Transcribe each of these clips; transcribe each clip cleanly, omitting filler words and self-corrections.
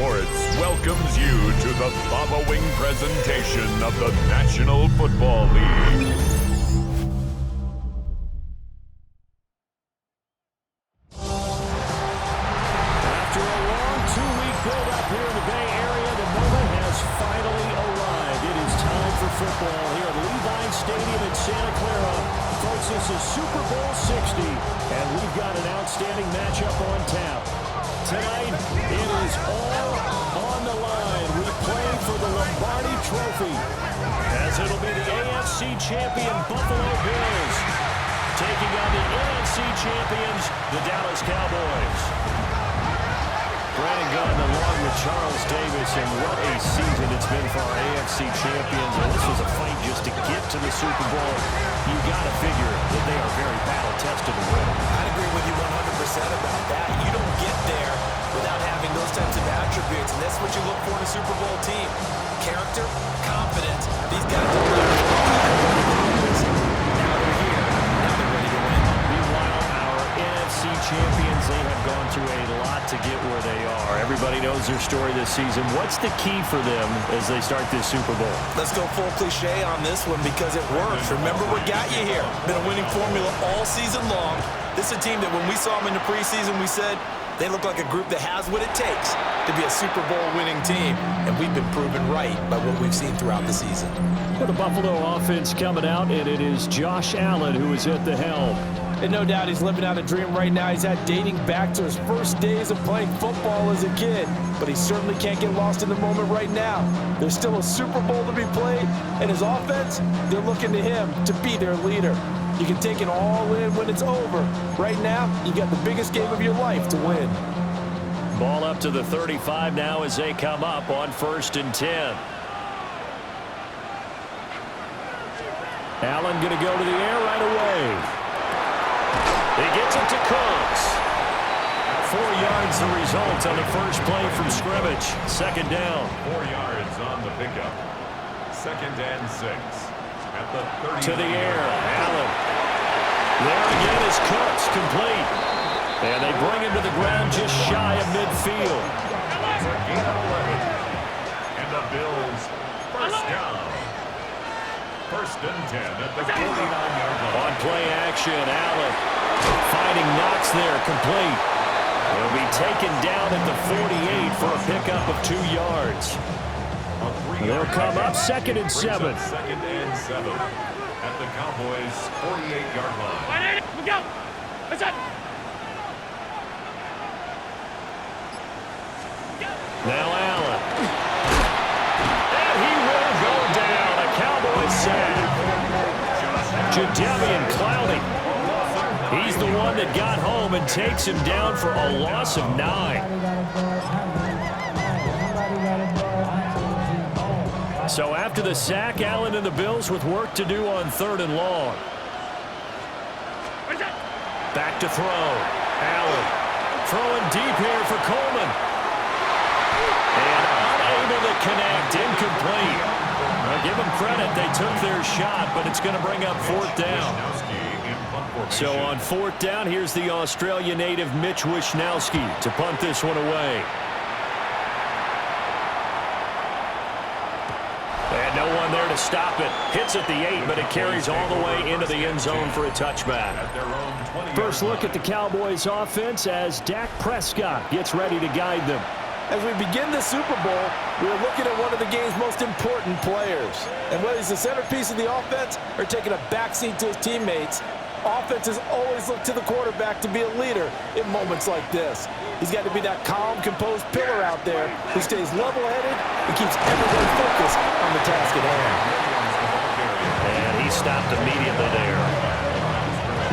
Sports welcomes you to the following presentation of the National Football League. After a long two-week build-up here in the Bay Area, the moment has finally arrived. It is time for football here at Levi Stadium in Santa Clara. Folks, this is Super Bowl 60, and we've got an outstanding matchup on tap. Tonight, it is all on the line. We play for the Lombardi Trophy, as it'll be the AFC champion Buffalo Bills taking on the NFC champions, the Dallas Cowboys. Brandon Gunn along with Charles Davis, and what a season it's been for our AFC champions. And this was a fight just to get to the Super Bowl. You got to figure that they are very battle-tested to win. I'd agree with you 100% about that. You don't get there without having those types of attributes, and that's what you look for in a Super Bowl team. Character, confidence. These guys are playing for now they're here. Now they're ready to win. Meanwhile, our NFC champions, they have gone through a lot to get where they are. Everybody knows their story this season. What's the key for them as they start this Super Bowl? Let's go full cliche on this one because it works. Remember what got you here. Been a winning formula all season long. This is a team that when we saw them in the preseason, we said they look like a group that has what it takes to be a Super Bowl winning team. And we've been proven right by what we've seen throughout the season. For the Buffalo offense coming out, and it is Josh Allen who is at the helm. And no doubt he's living out a dream right now. He's had dating back to his first days of playing football as a kid. But he certainly can't get lost in the moment right now. There's still a Super Bowl to be played. And his offense, they're looking to him to be their leader. You can take it all in when it's over. Right now, you got the biggest game of your life to win. Ball up to the 35 now as they come up on 1st and 10. Allen going to go to the air right away. He gets it to Cooks. 4 yards the result on the first play from scrimmage. 2nd down. 4 yards on the pickup. 2nd and 6. At the 30. To the air, Allen. There again is Cooks, complete. And they bring him to the ground just shy of midfield. Gain of 11. And the Bills first down. 1st and 10 at the 49-yard line. On play action, Allen fighting Knox there, complete. He'll be taken down at the 48 for a pickup of 2 yards. They'll come up 2nd and 7. 2nd and 7 at the Cowboys' 48-yard line. We go. What's up? Now Allen. And he will go down. A Cowboys sack. Jadeveon Clowney. He's the one that got home and takes him down for a loss of 9. So after the sack, Allen and the Bills with work to do on 3rd and long. Back to throw. Allen throwing deep here for Coleman. And unable to connect, incomplete. Well, give them credit, they took their shot, but it's going to bring up 4th down. So on 4th down, here's the Australia native Mitch Wishnowsky to punt this one away. And no one there to stop it. Hits at the 8, but it carries all the way into the end zone for a touchback. First look at the Cowboys offense as Dak Prescott gets ready to guide them. As we begin the Super Bowl, we're looking at one of the game's most important players. And whether he's the centerpiece of the offense or taking a backseat to his teammates, offenses always look to the quarterback to be a leader in moments like this. He's got to be that calm, composed pillar out there who stays level-headed and keeps everyone focused on the task at hand. And he stopped immediately there.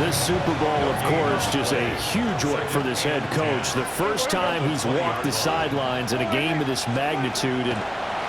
This Super Bowl, of course, just a huge one for this head coach. The first time he's walked the sidelines in a game of this magnitude. And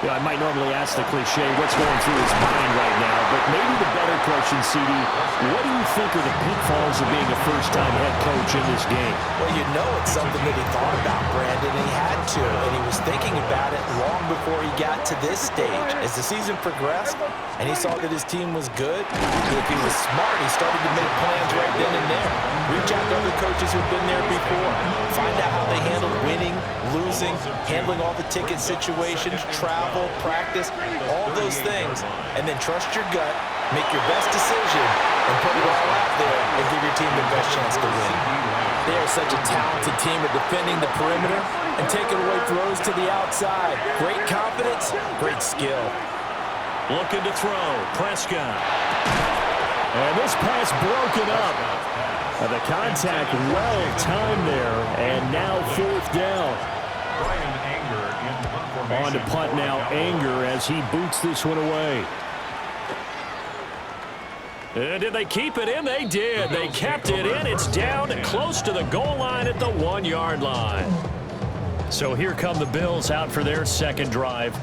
I might normally ask the cliche, what's going through his mind right now? But maybe the better question, CD, what do you think are the pitfalls of being a first-time head coach in this game? Well, you know it's something that he thought about, Brandon, and he had to. And he was thinking about it long before he got to this stage. As the season progressed and he saw that his team was good, if he was smart, he started to make plans right then and there. Reach out to other coaches who've been there before. Find out how they handled winning, losing, handling all the ticket situations, travel, practice, all those things. And then trust your gut, make your best decision, and put it all out there and give your team the best chance to win. They are such a talented team at defending the perimeter and taking away throws to the outside. Great confidence, great skill. Looking to throw, Prescott. And this pass broken up. And the contact well timed there, and now 4th down. On to punt now, Anger, as he boots this one away. Did they keep it in? They did. They kept it in. It's down close to the goal line at the 1-yard line. So here come the Bills out for their second drive.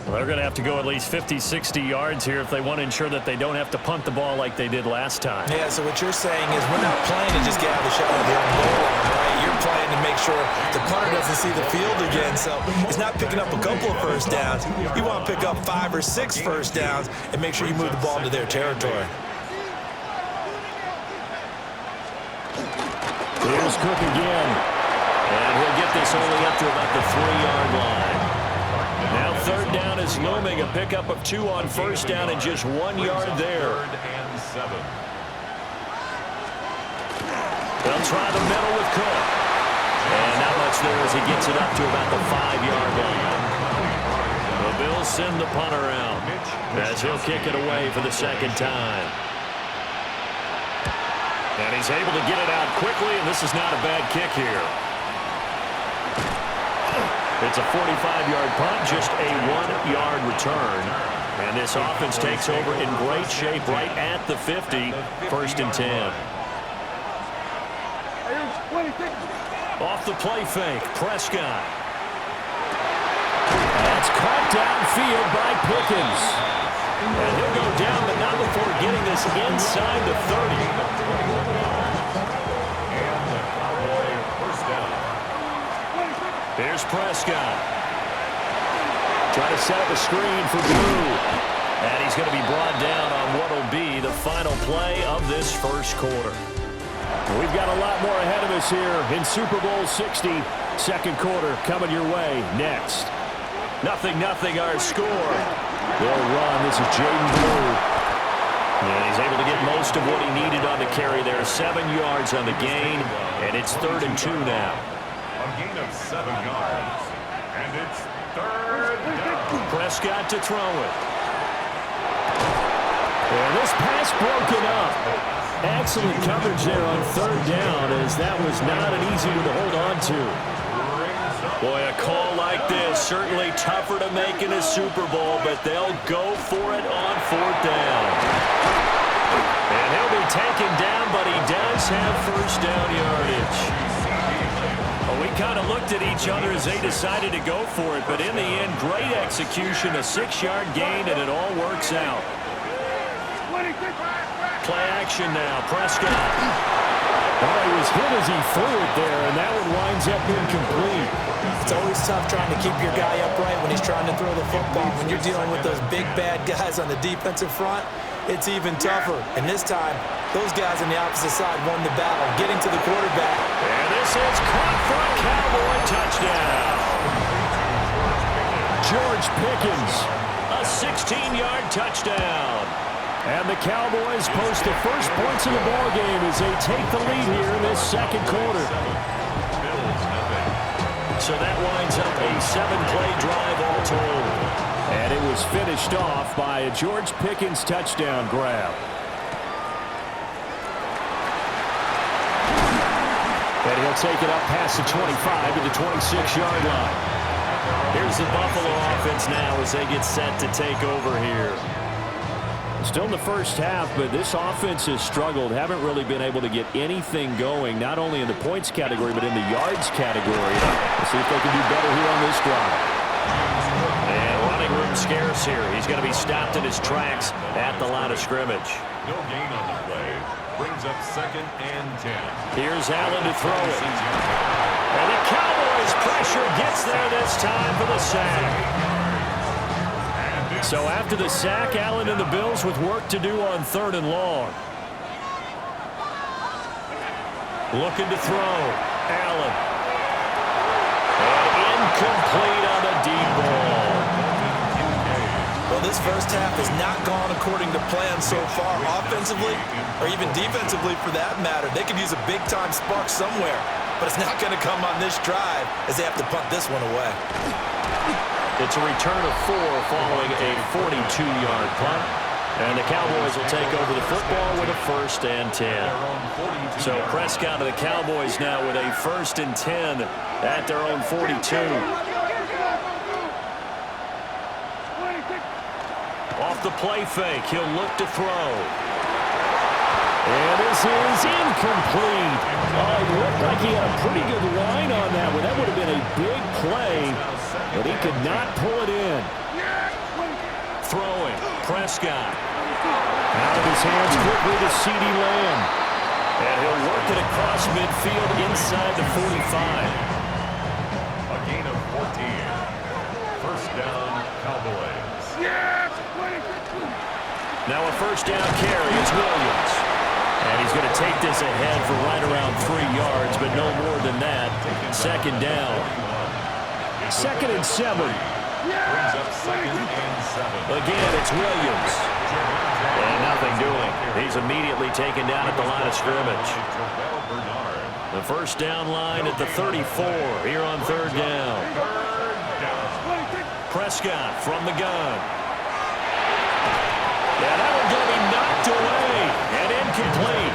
Well, they're going to have to go at least 50, 60 yards here if they want to ensure that they don't have to punt the ball like they did last time. Yeah, so what you're saying is we're not playing to just get out of the shot of the own goal line, right? You're playing to make sure the punter doesn't see the field again. So it's not picking up a couple of first downs. You want to pick up 5 or 6 first downs and make sure you move the ball into their territory. Here's Cook again. And he'll get this only up to about the 3-yard line. Now 3rd down is looming. A pickup of 2 on 1st down and just 1 yard there. 3rd and 7. They'll try the middle with Cook. And not much there as he gets it up to about the 5-yard line. The Bills send the punter out as he'll kick it away for the 2nd time. And he's able to get it out quickly, and this is not a bad kick here. It's a 45-yard punt, just a 1-yard return. And this offense takes over in great shape right at the 50, 1st and 10. Off the play fake, Prescott. That's caught downfield by Pickens. And he'll go down, but not before getting this inside the 30. Here's Prescott. Trying to set up a screen for Blue. And he's going to be brought down on what will be the final play of this 1st quarter. We've got a lot more ahead of us here in Super Bowl 60. 2nd quarter coming your way next. 0-0 our score. They'll run. This is Jaden Blue. And he's able to get most of what he needed on the carry there. 7 yards on the gain. And it's 3rd and 2 now. A gain of 7 yards. And it's 3rd down. Prescott to throw it. And this pass broken up. Excellent coverage there on 3rd down, as that was not an easy one to hold on to. Boy, a call like this, certainly tougher to make in a Super Bowl, but they'll go for it on 4th down. And he'll be taken down, but he does have 1st down yardage. Well, we kind of looked at each other as they decided to go for it, but in the end, great execution, a 6-yard gain, and it all works out. Play action now, Prescott. Oh, he was hit as he threw it there, and that one winds up incomplete. It's always tough trying to keep your guy upright when he's trying to throw the football. When you're dealing with those big, bad guys on the defensive front, it's even tougher. And this time, those guys on the opposite side won the battle, getting to the quarterback. And this is caught for a Cowboy touchdown. George Pickens, a 16-yard touchdown. And the Cowboys post the first points of the ballgame as they take the lead here in this 2nd quarter. So that winds up a 7-play drive all told. And it was finished off by a George Pickens touchdown grab. And he'll take it up past the 25 to the 26-yard line. Here's the Buffalo offense now as they get set to take over here. Still in the 1st half, but this offense has struggled. Haven't really been able to get anything going, not only in the points category, but in the yards category. Let's see if they can do better here on this drive. And running room scarce here. He's going to be stopped in his tracks at the line of scrimmage. No gain on the play. Brings up 2nd and 10. Here's Allen to throw it. And the Cowboys' pressure gets there this time for the sack. So after the sack, Allen and the Bills with work to do on 3rd and long. Looking to throw. Allen. And incomplete on the deep ball. Well, this first half has not gone according to plan so far, offensively or even defensively for that matter. They could use a big-time spark somewhere, but it's not going to come on this drive as they have to punt this one away. It's a return of 4 following a 42-yard punt. And the Cowboys will take over the football with a 1st and 10. So Prescott of the Cowboys now with a 1st and 10 at their own 42. Off the play fake, he'll look to throw. And this is incomplete. Oh, it looked like he had a pretty good line on that one. That would have been a big play, but he could not pull it in. Throwing, Prescott. Out of his hands quickly to CeeDee Lamb. And he'll work it across midfield inside the 45. A gain of 14. 1st down, Cowboys. Now a 1st down carry. It's Williams. And he's going to take this ahead for right around 3 yards, but no more than that. 2nd down. 2nd and 7. Brings up 2nd and 7. Again, it's Williams. And nothing doing. He's immediately taken down at the line of scrimmage. The 1st down line at the 34 here on 3rd down. Prescott from the gun. Yeah, that one's going to be knocked away and incomplete.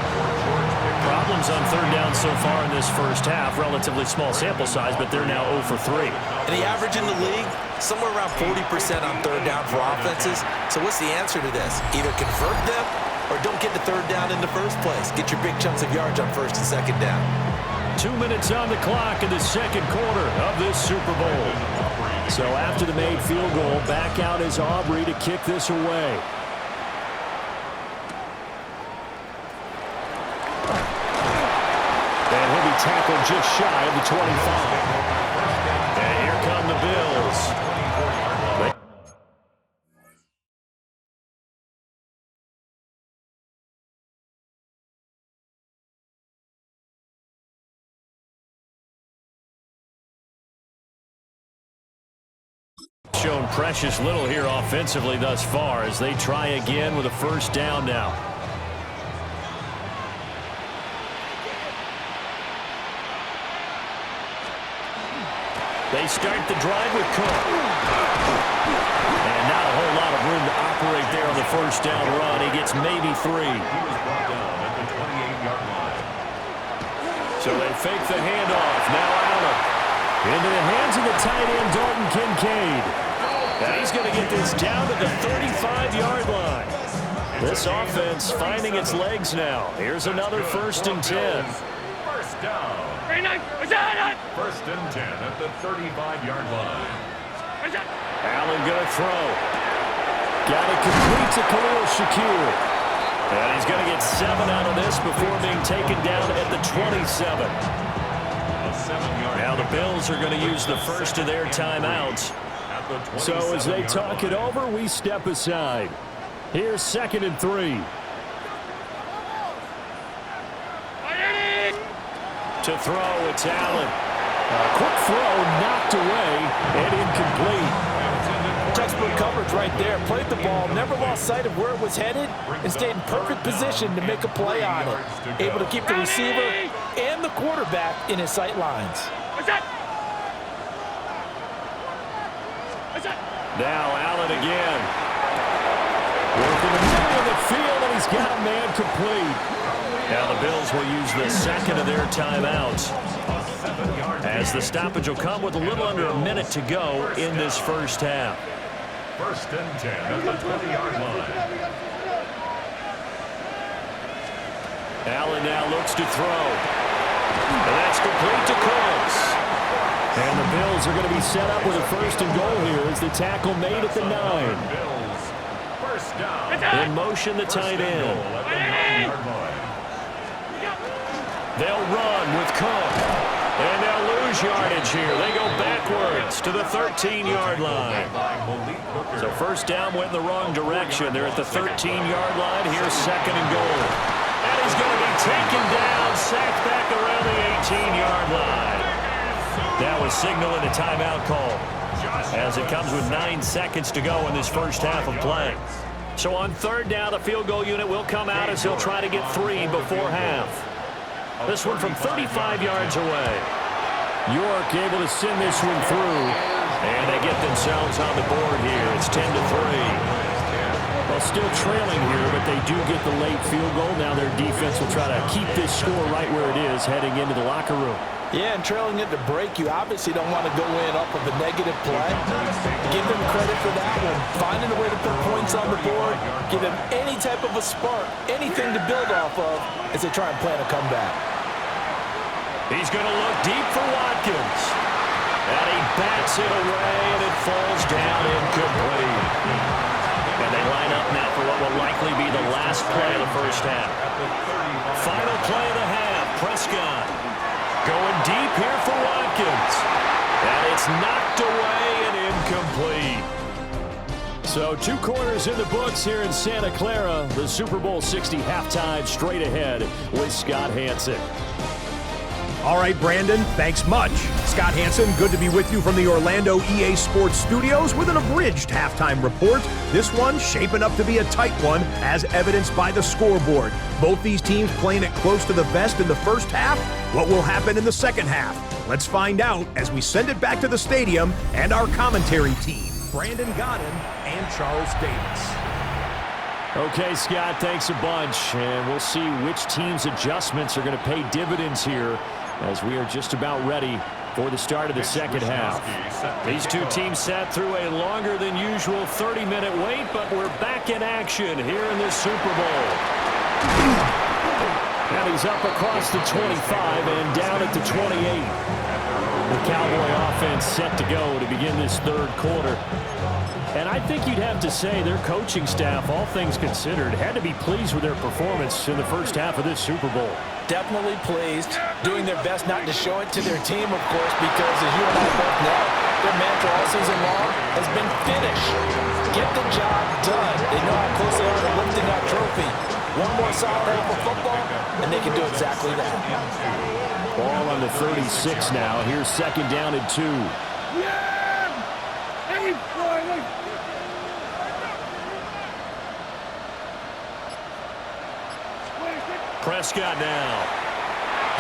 Problems on 3rd down so far in this first half. Relatively small sample size, but they're now 0 for 3. And the average in the league, somewhere around 40% on 3rd down for offenses. So what's the answer to this? Either convert them or don't get to 3rd down in the first place. Get your big chunks of yards on 1st and 2nd down. 2 minutes on the clock in the 2nd quarter of this Super Bowl. So after the made field goal, back out is Aubrey to kick this away. And he'll be tackled just shy of the 25. And here come the Bills. Shown precious little here offensively thus far as they try again with a 1st down now. They start the drive with Cook. And not a whole lot of room to operate there on the 1st down run. He gets maybe 3. He was brought down at the 28-yard line. So they fake the handoff. Now Allen. Into the hands of the tight end, Dalton Kincaid. And he's going to get this down to the 35-yard line. This offense finding its legs now. Here's another 1st and 10. 1st down. 1st and 10 at the 35-yard line. Allen going to throw. Got it complete to Khalil Shakir. And he's going to get 7 out of this before being taken down at the 27. Now the Bills are going to use the first of their timeouts. So as they talk it over, we step aside. Here's 2nd and 3. To throw, it's Allen. A quick throw knocked away and incomplete. Textbook coverage right there. Played the ball, never lost sight of where it was headed, and stayed in perfect position to make a play on it. Able to keep the receiver and the quarterback in his sight lines. Now Allen again. Working the middle of the field, and he's got a man complete. Now the Bills will use the 2nd of their timeouts, as the stoppage will come with a little under a minute to go in this first half. 1st and 10 at the 20-yard line. Allen now looks to throw. And that's complete to Cooks. And the Bills are going to be set up with a 1st and goal here as the tackle made at the 9. Bills. 1st down. In motion, the tight end. At the 9-yard line. They'll run with Cook. And they'll lose lose yardage here. They go backwards to the 13-yard line. So first down went in the wrong direction. They're at the 13-yard line. Here's second and goal. And he's going to be taken down, sacked back around the 18-yard line. That was signaling a timeout call, as it comes with 9 seconds to go in this first half of play. So on third down, the field goal unit will come out as he'll try to get 3 before half. This one from 35 yards away. York able to send this one through. And they get themselves on the board here. It's 10-3. Well, still trailing here, but they do get the late field goal. Now their defense will try to keep this score right where it is heading into the locker room. Yeah, and trailing it to break, you obviously don't want to go in off of a negative play. Give them credit for that one. Finding a way to put points on the board. Give them any type of a spark, anything to build off of as they try and plan a comeback. He's going to look deep for Watkins. And he bats it away, and it falls down incomplete. And they line up now for what will likely be the last play of the first half. Final play of the half, Prescott. Going deep here for Watkins. And it's knocked away and incomplete. So 2 quarters in the books here in Santa Clara. The Super Bowl 60 halftime straight ahead with Scott Hanson. All right, Brandon, thanks much. Scott Hanson, good to be with you from the Orlando EA Sports Studios with an abridged halftime report. This one shaping up to be a tight one, as evidenced by the scoreboard. Both these teams playing it close to the vest in the first half. What will happen in the second half? Let's find out as we send it back to the stadium and our commentary team, Brandon Godden and Charles Davis. Okay, Scott, thanks a bunch. And we'll see which team's adjustments are going to pay dividends here, as we are just about ready for the start of the second half. These two teams sat through a longer than usual 30-minute wait, but we're back in action here in the Super Bowl. And he's up across the 25 and down at the 28. The Cowboy offense set to go to begin this third quarter. And I think you'd have to say their coaching staff, all things considered, had to be pleased with their performance in the first half of this Super Bowl. Definitely pleased, doing their best not to show it to their team, of course, because as you and I both know, their mantra all season long has been finish. Get the job done. They know how close they are to lifting that trophy. One more solid half of football, and they can do exactly that. Ball on the 36 now. Here's second down and 2. Prescott now.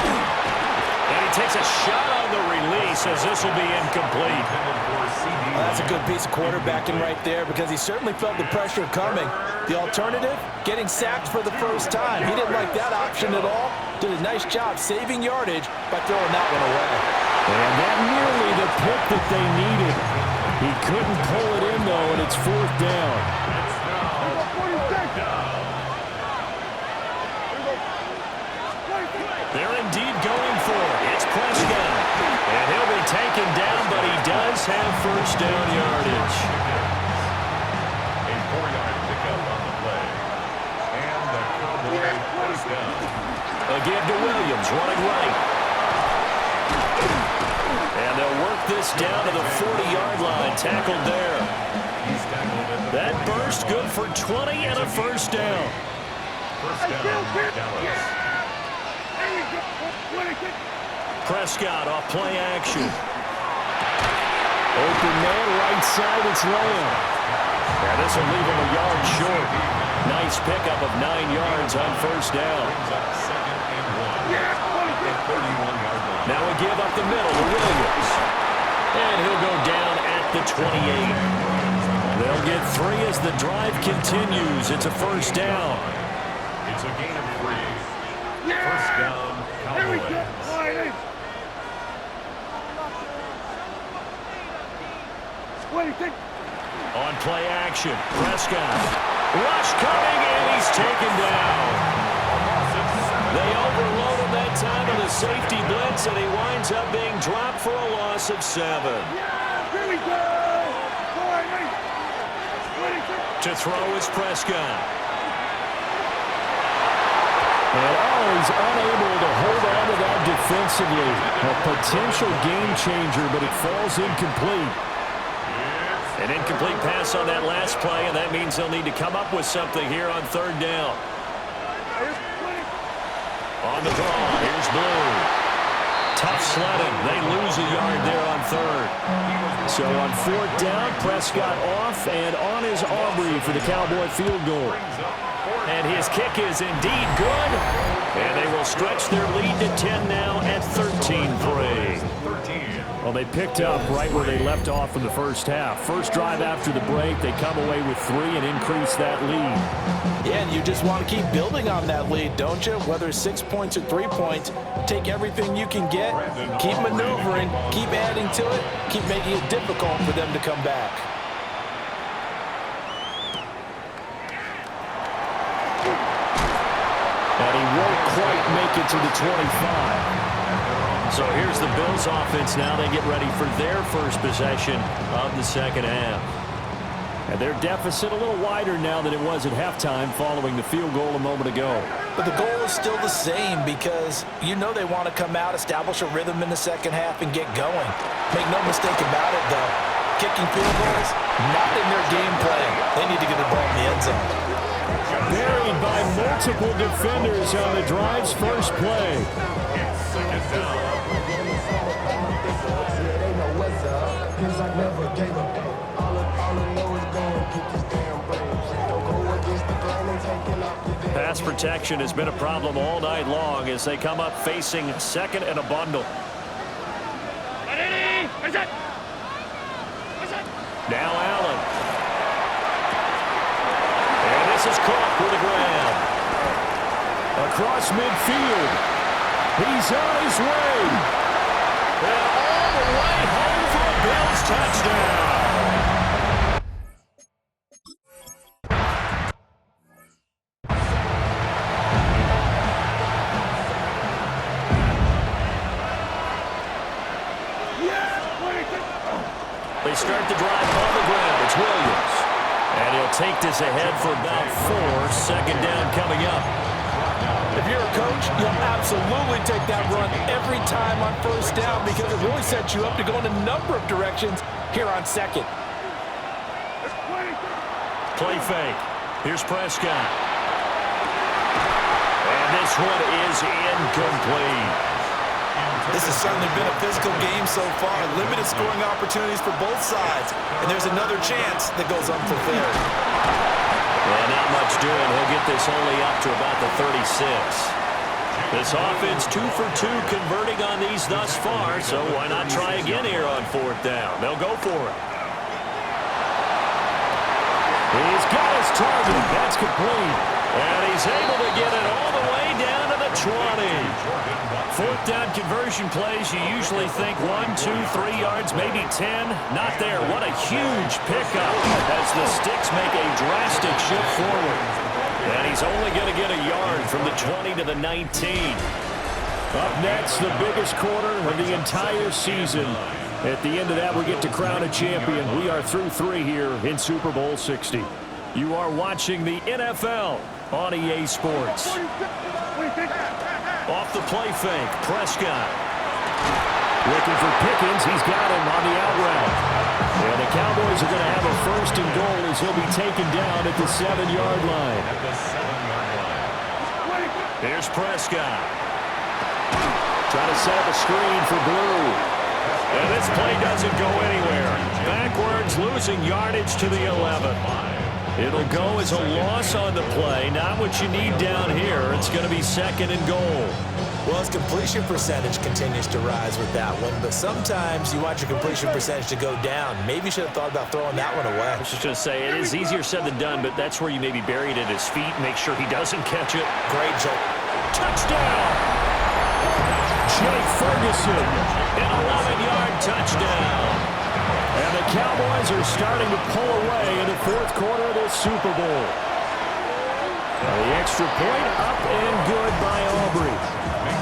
And he takes a shot on the release, as this will be incomplete. Well, that's a good piece of quarterbacking right there, because he certainly felt the pressure coming. The alternative, getting sacked for the first time. He didn't like that option at all. Did a nice job saving yardage by throwing that one away. And that nearly the pick that they needed. He couldn't pull it in, though, and it's fourth down. They're indeed going for it. It's Prescott. And he'll be taken down, but he does have first down yardage. A 4-yard pickup on the play. And the Cowboy first down. A give to Williams, running right. And they'll work this down to the 40-yard line, tackled there. He's tackled at the That burst good for 20 and a first down. first down, Dallas. Prescott off play action. Open man, right side, it's Lamb. And this will leave him a yard short. Nice pickup of 9 yards on first down. Second and 1 at the 31-yard line. Now we give up the middle to Williams. And he'll go down at the 28. They'll get 3 as the drive continues. It's a first down. It's a gain of 3. First down, Cowboys. On play action, Prescott. Rush coming, and he's taken down. They overload him that time with a safety blitz, and he winds up being dropped for a loss of 7. To throw is Prescott. And all Cowboys unable to hold on to that defensively. A potential game changer, but it falls incomplete. An incomplete pass on that last play, and that means they'll need to come up with something here on third down. On the draw, here's Blue. Tough sledding. They lose a yard there on third. So on fourth down, Prescott off, and on is Aubrey for the Cowboy field goal. And his kick is indeed good. And they will stretch their lead to 10 now at 13-3. Well, they picked up right where they left off in the first half. First drive after the break, they come away with 3 and increase that lead. Yeah, and you just want to keep building on that lead, don't you? Whether it's 6 points or 3 points, take everything you can get, keep maneuvering, keep adding to it, keep making it difficult for them to come back. And he won't quite make it to the 25. So here's the Bills offense now. They get ready for their first possession of the second half. And their deficit a little wider now than it was at halftime following the field goal a moment ago. But the goal is still the same because you know they want to come out, establish a rhythm in the second half, and get going. Make no mistake about it, though. Kicking field goals, not in their game plan. They need to get the ball in the end zone. Buried by multiple defenders on the drive's first play. Pass protection has been a problem all night long as they come up facing second and a bundle. Now Allen. And this is caught for the grab. Across midfield. He's on his way. And all the way home for a Bills touchdown. They start the drive on the ground. It's Williams. And he'll take this ahead for about 4. Second down coming up. If you're a coach, you'll absolutely take that run every time on first down because it really sets you up to go in a number of directions here on second. Play fake. Here's Prescott. And this one is incomplete. This has certainly been a physical game so far. Limited scoring opportunities for both sides. And there's another chance that goes unfulfilled. Well, not much doing. He'll get this only up to about the 36. This offense 2 for 2 converting on these thus far, so why not try again here on fourth down? They'll go for it. He's got his target. That's complete. And he's able to get it all the way down to the 20. Fourth down conversion plays, you usually think 1, 2, 3 yards, maybe 10. Not there. What a huge pickup as the sticks make a drastic shift forward. And he's only going to get a yard from the 20 to the 19. Up next, the biggest quarter of the entire season. At the end of that, we get to crown a champion. We are through 3 here in Super Bowl 60. You are watching the NFL on EA Sports. Off the play fake, Prescott. Looking for Pickens. He's got him on the out route. And the Cowboys are going to have a first and goal as he'll be taken down at the 7-yard line. Here's Prescott. Trying to set up a screen for Blue. And this play doesn't go anywhere. Backwards, losing yardage to the 11. It'll go as a loss on the play. Not what you need down here. It's going to be second and goal. Well, his completion percentage continues to rise with that one, but sometimes you want your completion percentage to go down. Maybe you should have thought about throwing that one away. I was just going to say, it is easier said than done, but that's where you maybe bury it at his feet. Make sure he doesn't catch it. Great job. Touchdown! Jake Ferguson. An 11-yard touchdown. And the Cowboys are starting to pull away in the fourth quarter of this Super Bowl. The extra point up and good by Aubrey.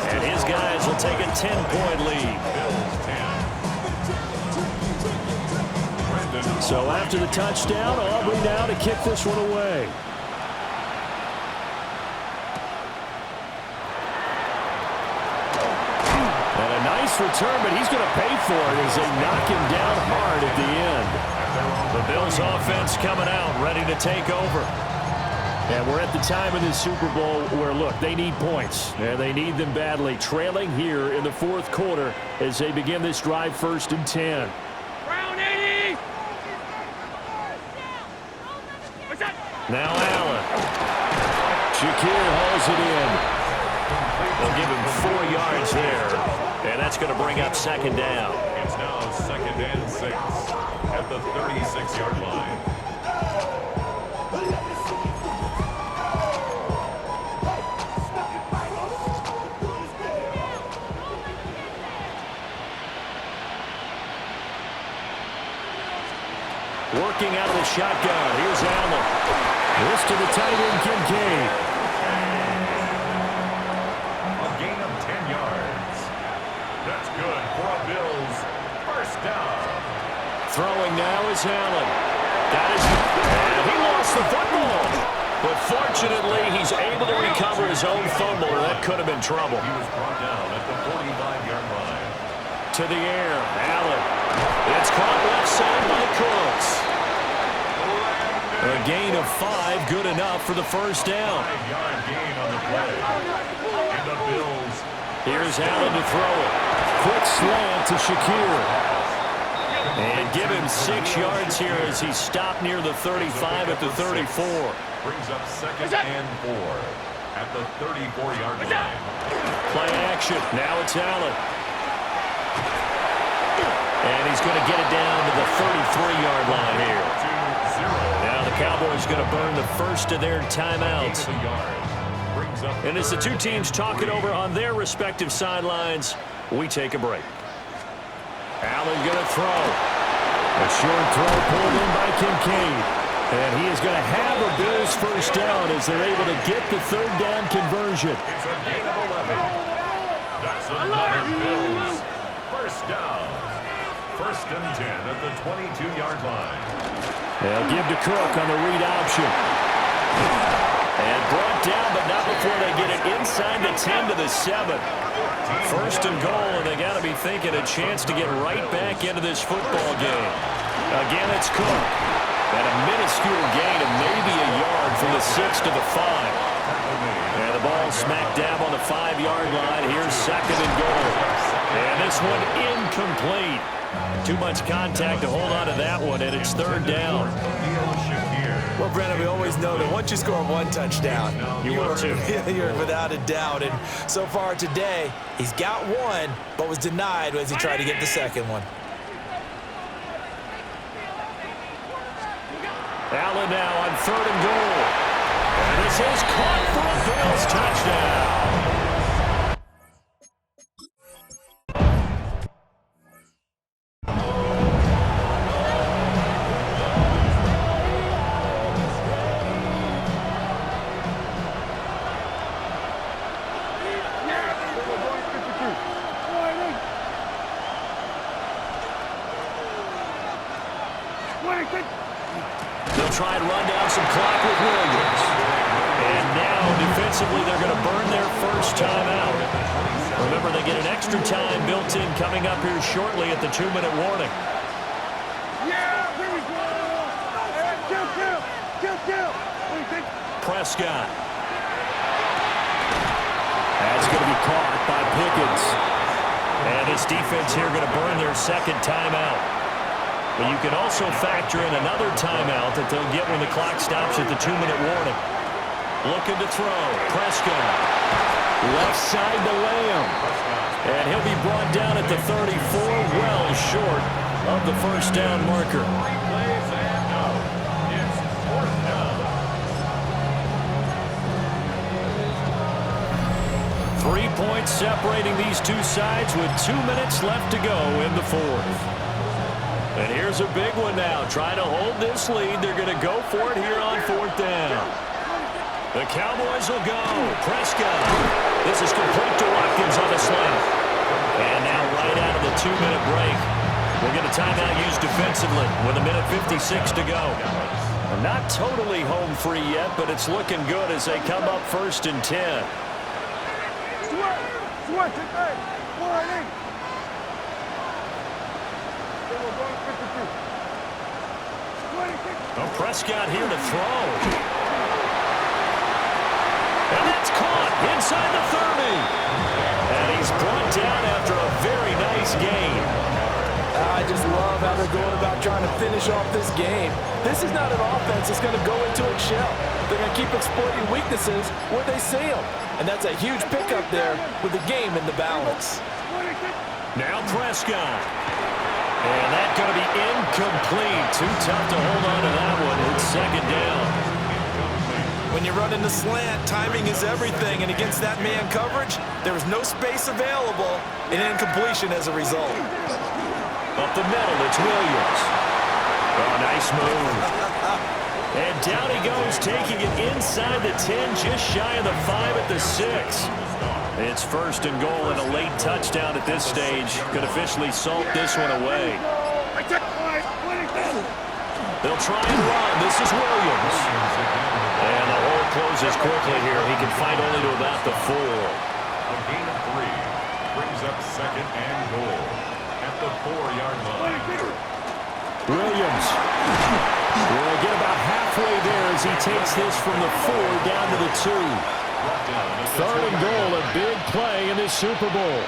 And his guys will take a 10-point lead. So after the touchdown, Aubrey now to kick this one away. nice return, but he's going to pay for it as they knock him down hard at the end. The Bills offense coming out, ready to take over. And we're at the time of this Super Bowl where, look, they need points. And they need them badly. Trailing here in the fourth quarter as they begin this drive, 1st and 10. Now Allen. Shakir hauls it in. They'll give him 4 yards there. And that's going to bring up 2nd down. It's now 2nd and 6 at the 36-yard line. Working out of the shotgun. Here's Allen. This to the tight end, Kincaid. A gain of 10 yards. That's good for a Bills 1st down. Throwing now is Allen. And he lost the football. But fortunately, he's able to recover his own fumble, or that could have been trouble. He was brought down at the 45-yard line. To the air, Allen. It's caught left side by Cooks. A gain of 5, good enough for the 1st down. 5-yard gain on the play. And the Bills. Here's Allen to throw it. Quick slant to Shakir. And give him 6 yards here as he stopped near the 35 at the 34. Brings up 2nd and 4 at the 34-yard line. Play action. Now it's Allen. And he's going to get it down to the 33-yard line here. Now the Cowboys going to burn the first of their timeouts. And as the two teams talk it over on their respective sidelines, we take a break. Allen going to throw. A short throw pulled in by Kincaid. And he is going to have a Bills 1st down as they're able to get the 3rd down conversion. It's a gain of 11. That's another Bills 1st down. 1st and 10 at the 22-yard line. They'll give to Cook on the read option. And brought down, but not before they get it inside the 10 to the 7. 1st and goal, and they got to be thinking a chance to get right back into this football game. Again, it's Cook. And a minuscule gain of maybe a yard from the 6 to the 5. And the ball smack dab on the 5-yard line. Here's 2nd and goal. And this one incomplete. Too much contact to hold on to that one, and it's 3rd down. Well, Brandon, we always know that once you score 1 touchdown, you're without a doubt. And so far today, he's got 1, but was denied as he tried to get the 2nd one. Allen now on 3rd and goal. And this is caught for a Bills touchdown. They'll try and run down some clock with Williams. And now, defensively, they're going to burn their 1st timeout. Remember, they get an extra time built in coming up here shortly at the 2-minute warning. Prescott. That's going to be caught by Pickens. And this defense here going to burn their 2nd timeout. But you can also factor in another timeout that they'll get when the clock stops at the 2-minute warning. Looking to throw. Prescott. Left side to Lamb. And he'll be brought down at the 34, well short of the 1st down marker. 3 points separating these two sides with 2 minutes left to go in the 4th. And here's a big one now. Trying to hold this lead. They're going to go for it here on 4th down. The Cowboys will go. Prescott. This is complete to Watkins on the slant. And now right out of the 2-minute break, we'll get a timeout used defensively with 1:56 to go. Not totally home free yet, but it's looking good as they come up 1st and 10. Well, Prescott here to throw. And that's caught inside the 30. And he's brought down after a very nice game. I just love how they're going about trying to finish off this game. This is not an offense that's going to go into its shell. They're going to keep exploiting weaknesses where they see them. And that's a huge pickup there with the game in the balance. Now Prescott. And that's going to be incomplete. Too tough to hold on to that one. It's second down. When you run into slant, timing is everything. And against that man coverage, there is no space available, and incompletion as a result. Up the middle, it's Williams. Oh, nice move. And down he goes, taking it inside the 10, just shy of the 5 at the 6. It's first and goal and a late touchdown at this stage. Could officially salt this one away. They'll try and run. This is Williams. And the hole closes quickly here. He can find only to about the 4. A gain of 3 brings up second and goal at the 4-yard line. Williams will get about halfway there as he takes this from the 4 down to the 2. Third and goal, a big play in this Super Bowl.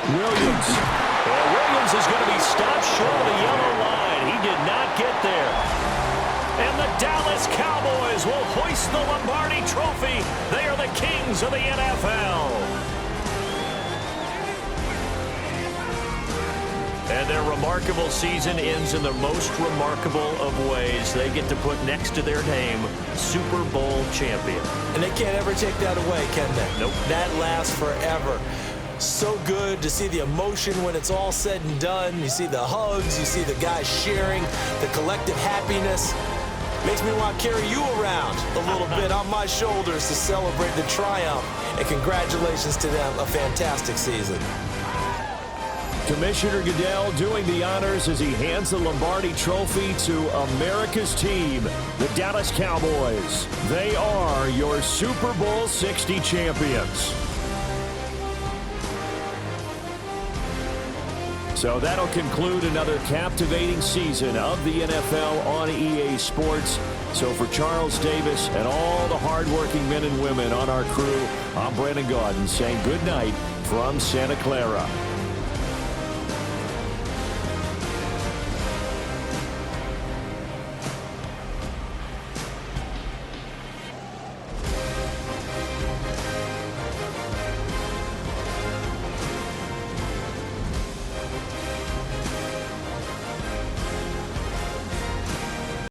Williams. Well, Williams is going to be stopped short of the yellow line. He did not get there. And the Dallas Cowboys will hoist the Lombardi Trophy. They are the kings of the NFL. And their remarkable season ends in the most remarkable of ways. They get to put next to their name, Super Bowl champion. And they can't ever take that away, can they? Nope. That lasts forever. So good to see the emotion when it's all said and done. You see the hugs, you see the guys sharing, the collective happiness. Makes me want to carry you around a little bit on my shoulders to celebrate the triumph. And congratulations to them, a fantastic season. Commissioner Goodell doing the honors as he hands the Lombardi Trophy to America's team, the Dallas Cowboys. They are your Super Bowl 60 champions. So that'll conclude another captivating season of the NFL on EA Sports. So for Charles Davis and all the hardworking men and women on our crew, I'm Brandon Gaudin saying good night from Santa Clara.